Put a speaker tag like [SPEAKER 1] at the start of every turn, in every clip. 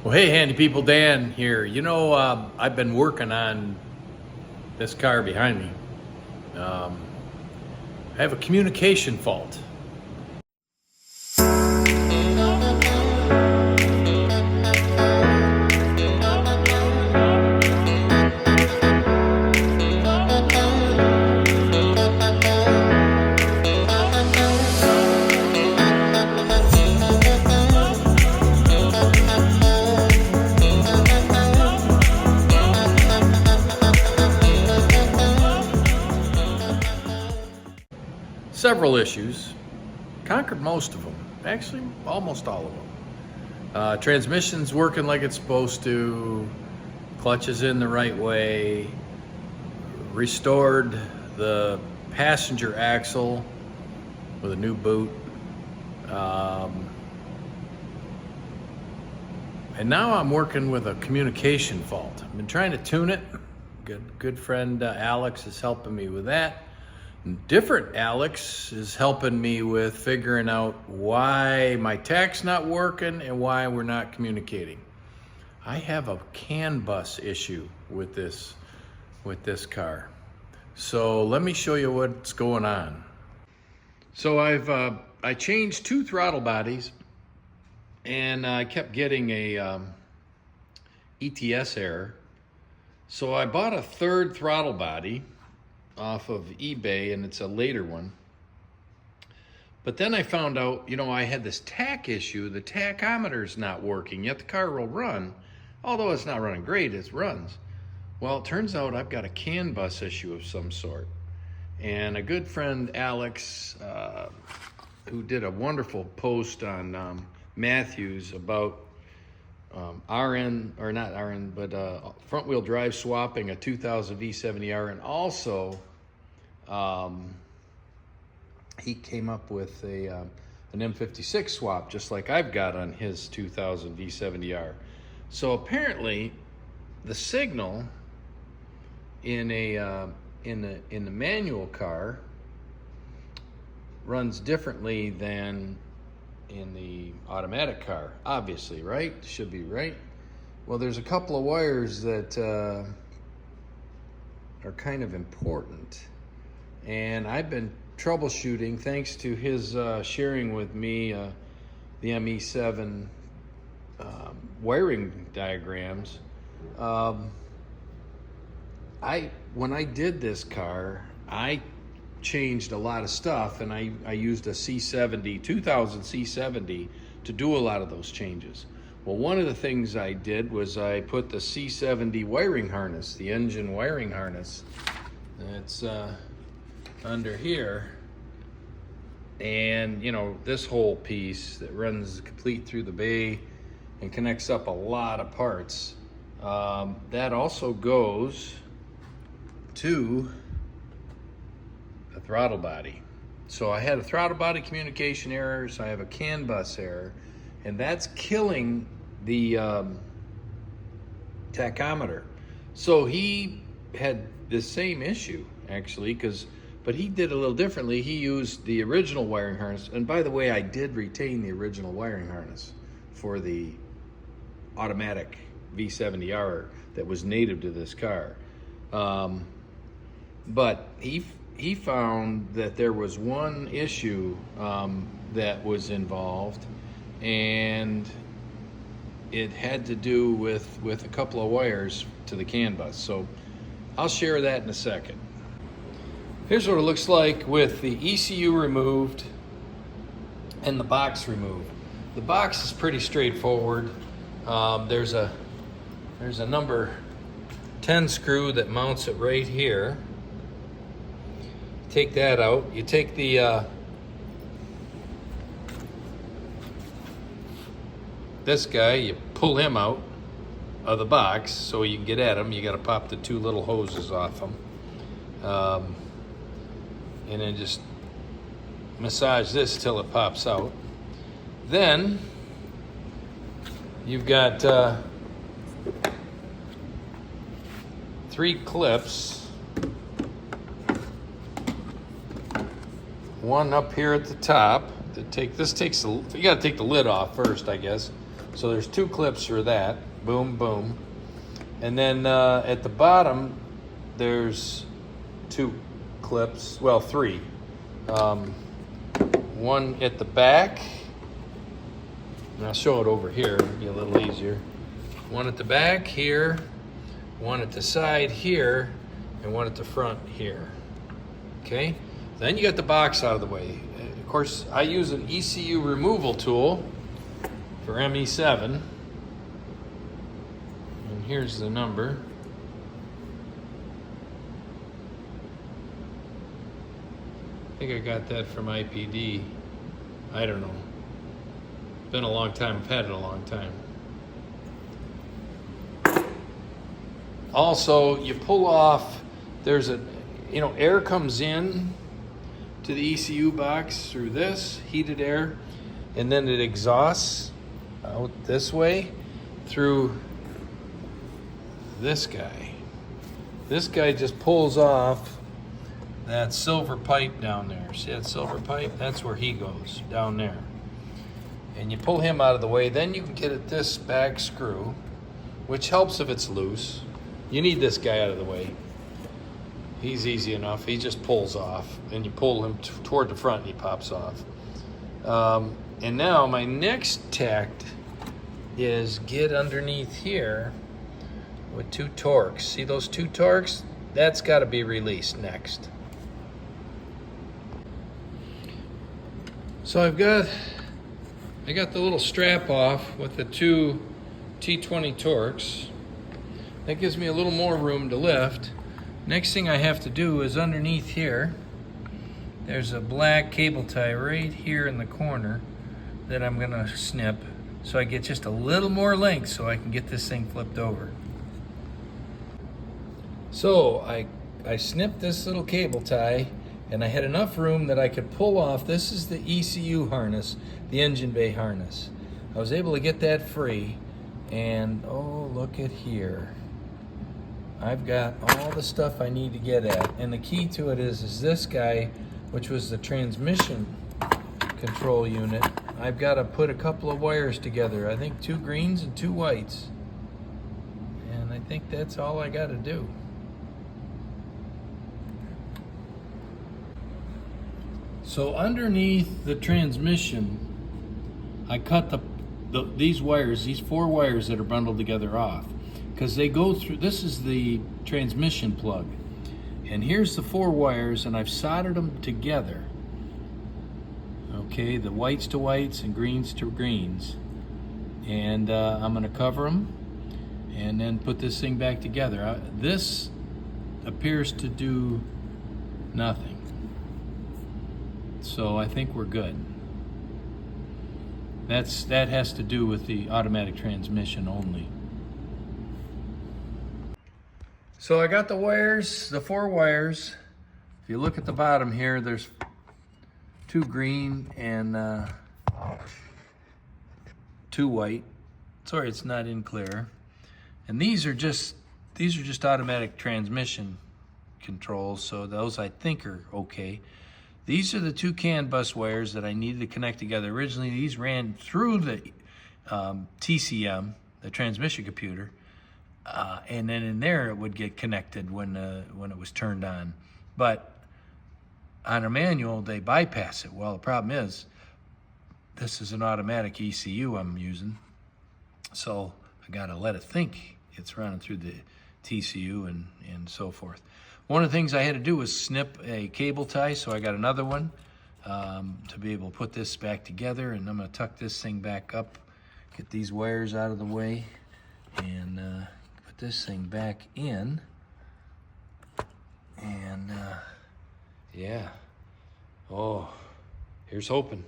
[SPEAKER 1] Well, hey, handy people, Dan here. I've been working on this car behind me. I have a communication fault. Several issues, conquered most of them, actually almost all of them. Transmission's working like it's supposed to, clutch is in the right way, restored the passenger axle with a new boot, and now I'm working with a communication fault. I've been trying to tune it. Good friend Alex is helping me with that. Different Alex is helping me with figuring out why my tach's not working and why we're not communicating. I have a CAN bus issue with this car. So let me show you what's going on. So I changed 2 throttle bodies, and I kept getting a ETS error. So I bought a 3rd throttle body off of eBay, and it's a later one. But then I found out, I had this tach issue. The tachometer's not working, yet the car will run. Although it's not running great, it runs. Well, it turns out I've got a CAN bus issue of some sort. And a good friend, Alex, who did a wonderful post on Matthews about front wheel drive swapping a 2000 V70R, and also he came up with an M56 swap, just like I've got on his 2000 V70R. So apparently the signal in the manual car runs differently than in the automatic car, obviously, right? Should be, right? Well, there's a couple of wires that are kind of important, and I've been troubleshooting thanks to his sharing with me the ME7 wiring diagrams. When I did this car, I changed a lot of stuff, and I used a C70, 2000 C70 to do a lot of those changes. Well, one of the things I did was I put the C70 wiring harness, the engine wiring harness, it's under here, and this whole piece that runs complete through the bay and connects up a lot of parts, that also goes to a throttle body. So I had a throttle body communication error, so I have a CAN bus error, and that's killing the tachometer. So he had the same issue, actually, but he did a little differently. He used the original wiring harness, and by the way, I did retain the original wiring harness for the automatic V70R that was native to this car. But he found that there was one issue that was involved, and it had to do with a couple of wires to the CAN bus. So I'll share that in a second. Here's what it looks like with the ECU removed and the box removed. The box is pretty straightforward. There's a number 10 screw that mounts it right here. Take that out. You take the this guy, you pull him out of the box so you can get at him. You got to pop the 2 little hoses off him, and then just massage this till it pops out. Then you've got 3 clips. One up here at the top. You got to take the lid off first, I guess. So there's 2 clips for that, boom, boom. And then at the bottom, there's 2 clips, well, 3. One at the back, and I'll show it over here, it'll be a little easier. One at the back here, one at the side here, and one at the front here. Okay, then you got the box out of the way. Of course, I use an ECU removal tool for ME7. And here's the number. I think I got that from IPD. I don't know. Been a long time, I've had it a long time. Also, you pull off, there's a, air comes in to the ECU box through this, heated air, and then it exhausts out this way through this guy. This guy just pulls off that silver pipe down there. See that silver pipe? That's where he goes, down there. And you pull him out of the way, then you can get at this back screw, which helps if it's loose. You need this guy out of the way. He's easy enough. He just pulls off, and you pull him toward the front and he pops off. And now my next tact is get underneath here with 2 torques. See those 2 torques? That's got to be released next. So I got the little strap off with the 2 T20 torques. That gives me a little more room to lift. Next thing I have to do is underneath here, there's a black cable tie right here in the corner that I'm gonna snip so I get just a little more length so I can get this thing flipped over. So I snipped this little cable tie, and I had enough room that I could pull off. This is the ECU harness, the engine bay harness. I was able to get that free, and oh, look at here. I've got all the stuff I need to get at, and the key to it is this guy, which was the transmission control unit. I've got to put a couple of wires together. I think 2 greens and 2 whites, and I think that's all I got to do. So underneath the transmission, I cut these wires, these 4 wires that are bundled together off, because they go through, this is the transmission plug. And here's the 4 wires, and I've soldered them together. Okay, the whites to whites and greens to greens. And I'm gonna cover them and then put this thing back together. This appears to do nothing. So I think we're good. That has to do with the automatic transmission only. So I got the wires, the 4 wires. If you look at the bottom here, there's 2 green and 2 white. Sorry, it's not in clear. And these are just automatic transmission controls, so those I think are okay. These are the 2 CAN bus wires that I needed to connect together. Originally, these ran through the TCM, the transmission computer, and then in there it would get connected when it was turned on. But on a manual, they bypass it. Well, the problem is, this is an automatic ECU I'm using, so I gotta let it think it's running through the TCU and so forth. One of the things I had to do was snip a cable tie, so I got another one to be able to put this back together, and I'm gonna tuck this thing back up, get these wires out of the way, and put this thing back in, and yeah, oh, here's hoping.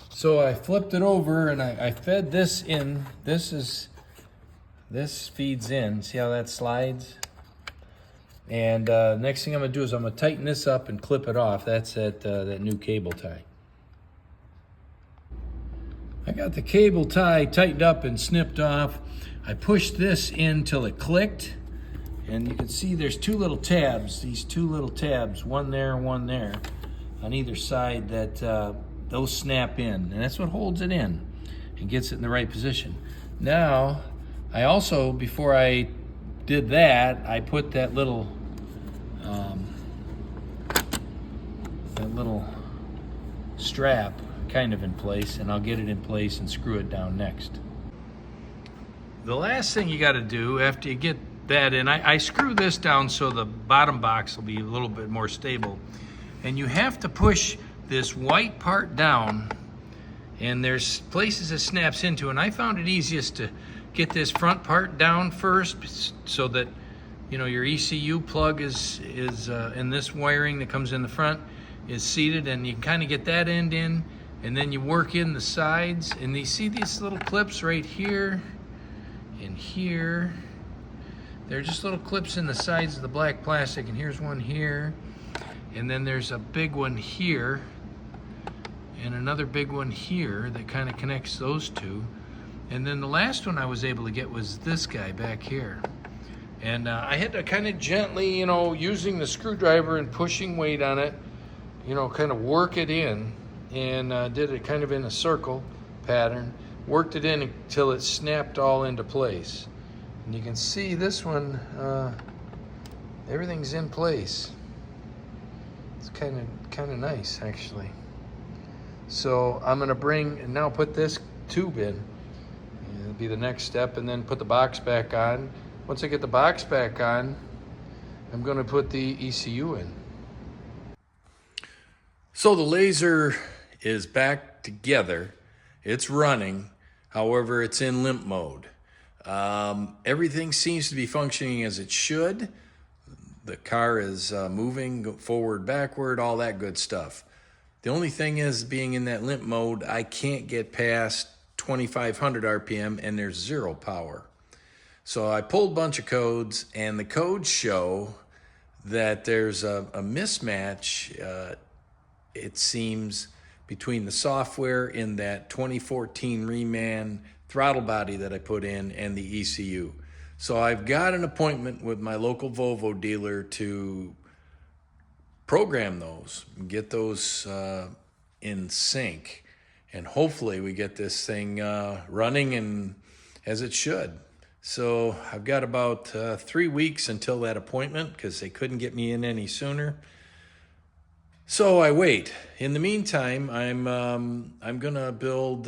[SPEAKER 1] So I flipped it over and I fed this in. This feeds in. See how that slides? And next thing I'm gonna do is I'm gonna tighten this up and clip it off. That's that new cable tie. I got the cable tie tightened up and snipped off. I pushed this in till it clicked, and you can see there's 2 little tabs, these 2 little tabs, one there, one there, on either side that those snap in, and that's what holds it in. and gets it in the right position. Now, I also, before I did that, I put that little strap kind of in place, and I'll get it in place and screw it down next. The last thing you got to do after you get that in, I screw this down so the bottom box will be a little bit more stable. And you have to push this white part down, and there's places it snaps into, and I found it easiest to get this front part down first so that, you know, your ECU plug is in this wiring that comes in the front is seated, and you can kind of get that end in, and then you work in the sides, and you see these little clips right here and here. They're just little clips in the sides of the black plastic, and here's one here, and then there's a big one here and another big one here that kind of connects those two. And then the last one I was able to get was this guy back here. And I had to kind of gently, you know, using the screwdriver and pushing weight on it, you know, kind of work it in, and did it kind of in a circle pattern, worked it in until it snapped all into place. And you can see this one, everything's in place. It's kind of nice, actually. So I'm gonna now put this tube in. It'll be the next step, and then put the box back on. Once I get the box back on, I'm gonna put the ECU in. So the laser is back together. It's running, however, it's in limp mode. Everything seems to be functioning as it should. The car is moving forward, backward, all that good stuff. The only thing is, being in that limp mode, I can't get past 2,500 RPM and there's zero power. So I pulled a bunch of codes, and the codes show that there's a mismatch, it seems, between the software in that 2014 Reman throttle body that I put in and the ECU. So I've got an appointment with my local Volvo dealer to program those, get those in sync, and hopefully we get this thing running and as it should. So I've got about 3 weeks until that appointment, because they couldn't get me in any sooner. So I wait. In the meantime, I'm gonna build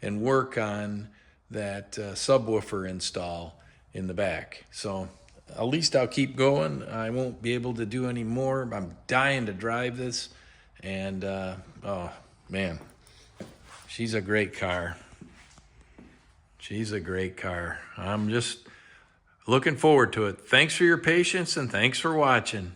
[SPEAKER 1] and work on that subwoofer install in the back. So at least I'll keep going. I won't be able to do any more. I'm dying to drive this, and oh man, she's a great car. She's a great car. I'm just looking forward to it. Thanks for your patience, and thanks for watching.